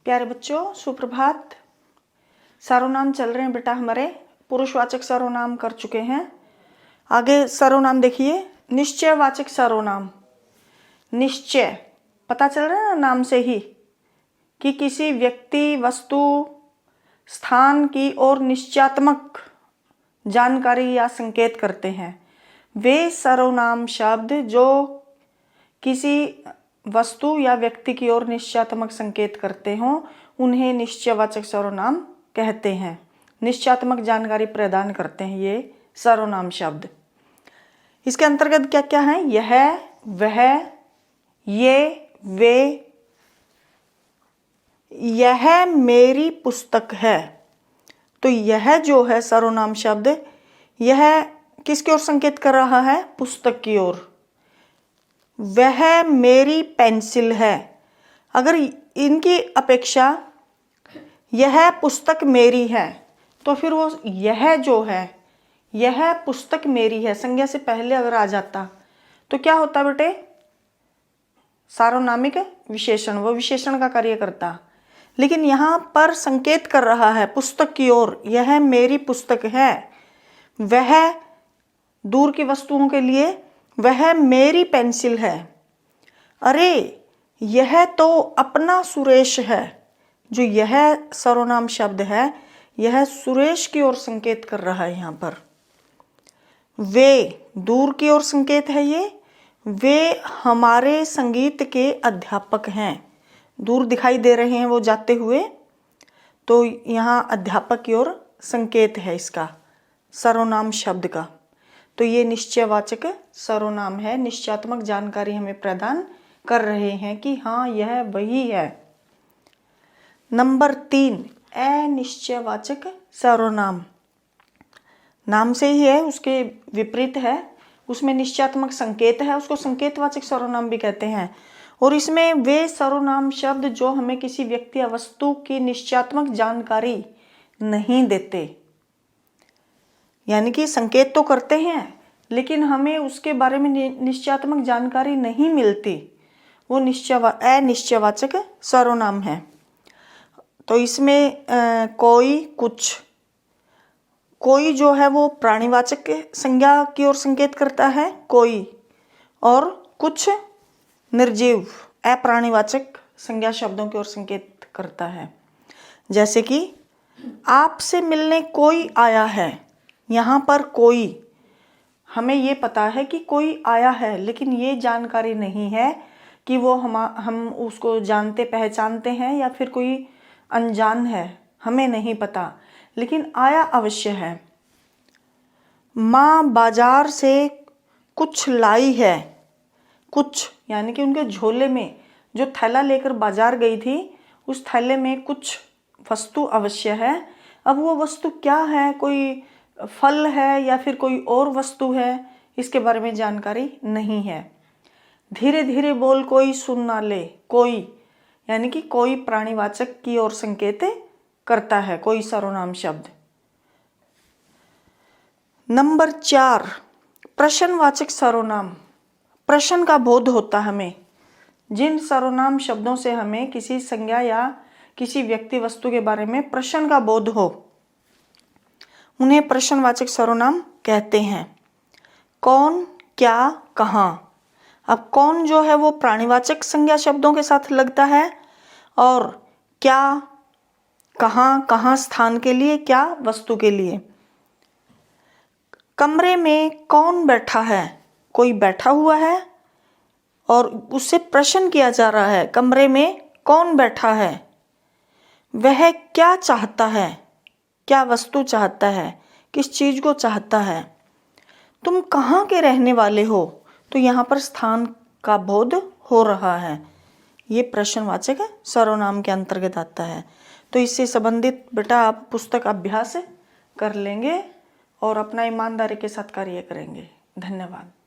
प्यारे बच्चों, सुप्रभात। सर्वनाम चल रहे हैं बेटा हमारे। पुरुषवाचक सर्वनाम कर चुके हैं। आगे सर्वनाम देखिए। निश्चयवाचक सर्वनाम। निश्चय पता चल रहा है ना नाम से ही कि किसी व्यक्ति, वस्तु, स्थान की ओर निश्चयात्मक जानकारी या संकेत करते हैं। वे सर्वनाम शब्द जो किसी वस्तु या व्यक्ति की ओर निश्चयात्मक संकेत करते हों उन्हें निश्चयवाचक सर्वनाम कहते हैं। निश्चयात्मक जानकारी प्रदान करते हैं ये सर्वनाम शब्द। इसके अंतर्गत क्या क्या है? यह, वह, ये, वे। यह मेरी पुस्तक है, तो यह जो है सर्वनाम शब्द, यह किसकी ओर संकेत कर रहा है? पुस्तक की ओर। वह मेरी पेंसिल है, अगर इनकी अपेक्षा यह पुस्तक मेरी है तो फिर वो यह जो है, यह पुस्तक मेरी है, संज्ञा से पहले अगर आ जाता तो क्या होता बेटे? सार्वनामिक विशेषण, वो विशेषण का कार्य करता। लेकिन यहाँ पर संकेत कर रहा है पुस्तक की ओर, यह मेरी पुस्तक है। वह दूर की वस्तुओं के लिए वह मेरी पेंसिल है। अरे यह तो अपना सुरेश है, जो यह सर्वनाम शब्द है यह सुरेश की ओर संकेत कर रहा है। यहाँ पर वे दूर की ओर संकेत है। ये वे हमारे संगीत के अध्यापक हैं। दूर दिखाई दे रहे हैं वो जाते हुए, तो यहाँ अध्यापक की ओर संकेत है इसका सर्वनाम शब्द का। तो ये निश्चयवाचक सर्वनाम है, निश्चयात्मक जानकारी हमें प्रदान कर रहे हैं कि हाँ यह वही है। नंबर 3, अनिश्चयवाचक सर्वनाम। नाम से ही है, उसके विपरीत है, उसमें निश्चयात्मक संकेत है, उसको संकेतवाचक सर्वनाम भी कहते हैं। और इसमें वे सर्वनाम शब्द जो हमें किसी व्यक्ति या वस्तु की निश्चयात्मक जानकारी नहीं देते, यानी कि संकेत तो करते हैं लेकिन हमें उसके बारे में निश्चयात्मक जानकारी नहीं मिलती, वो अनिश्चयवाचक सर्वनाम है। तो इसमें कोई, कुछ। कोई जो है वो प्राणीवाचक संज्ञा की ओर संकेत करता है, कोई, और कुछ निर्जीव अप्राणीवाचक संज्ञा शब्दों की ओर संकेत करता है। जैसे कि आपसे मिलने कोई आया है। यहाँ पर कोई, हमें ये पता है कि कोई आया है, लेकिन ये जानकारी नहीं है कि वो हम उसको जानते पहचानते हैं या फिर कोई अनजान है, हमें नहीं पता, लेकिन आया अवश्य है। माँ बाजार से कुछ लाई है। कुछ यानी कि उनके झोले में जो थैला लेकर बाजार गई थी उस थैले में कुछ वस्तु अवश्य है। अब वो वस्तु क्या है? कोई फल है या फिर कोई और वस्तु है, इसके बारे में जानकारी नहीं है। धीरे धीरे बोल कोई सुन ना ले। कोई यानी कि कोई प्राणीवाचक की ओर संकेत करता है, कोई सर्वनाम शब्द। नंबर 4, प्रश्नवाचक सर्वनाम। प्रश्न का बोध होता हमें। जिन सर्वनाम शब्दों से हमें किसी संज्ञा या किसी व्यक्ति वस्तु के बारे में प्रश्न का बोध हो उन्हें प्रश्नवाचक सर्वनाम कहते हैं। कौन, क्या, कहाँ। अब कौन जो है वो प्राणीवाचक संज्ञा शब्दों के साथ लगता है, और क्या, कहाँ, कहाँ स्थान के लिए, क्या वस्तु के लिए। कमरे में कौन बैठा है? कोई बैठा हुआ है और उससे प्रश्न किया जा रहा है, कमरे में कौन बैठा है। वह क्या चाहता है? क्या वस्तु चाहता है, किस चीज को चाहता है। तुम कहाँ के रहने वाले हो? तो यहाँ पर स्थान का बोध हो रहा है, ये प्रश्नवाचक सर्वनाम के अंतर्गत आता है। तो इससे संबंधित बेटा आप पुस्तक अभ्यास कर लेंगे और अपना ईमानदारी के साथ कार्य करेंगे। धन्यवाद।